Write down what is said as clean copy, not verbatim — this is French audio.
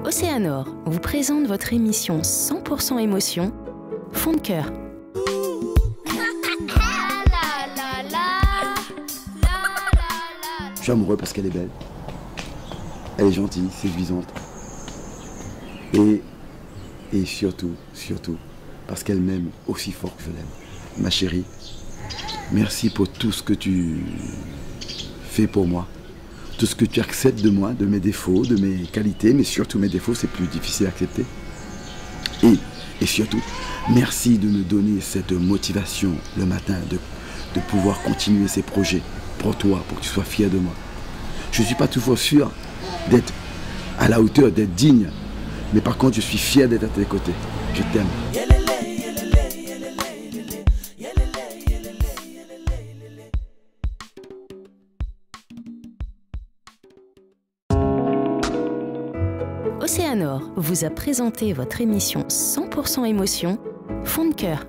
Océanor vous présente votre émission 100% émotion, Fond de cœur. Je suis amoureux parce qu'elle est belle. Elle est gentille, séduisante. Et surtout, parce qu'elle m'aime aussi fort que je l'aime. Ma chérie, merci pour tout ce que tu fais pour moi. Tout ce que tu acceptes de moi, de mes défauts, de mes qualités, mais surtout mes défauts, c'est plus difficile à accepter. Et surtout, merci de me donner cette motivation le matin, de pouvoir continuer ces projets pour toi, pour que tu sois fier de moi. Je ne suis pas toujours sûr d'être à la hauteur, d'être digne, mais par contre, je suis fier d'être à tes côtés. Je t'aime. Océanor vous a présenté votre émission 100% émotion, Fond de cœur.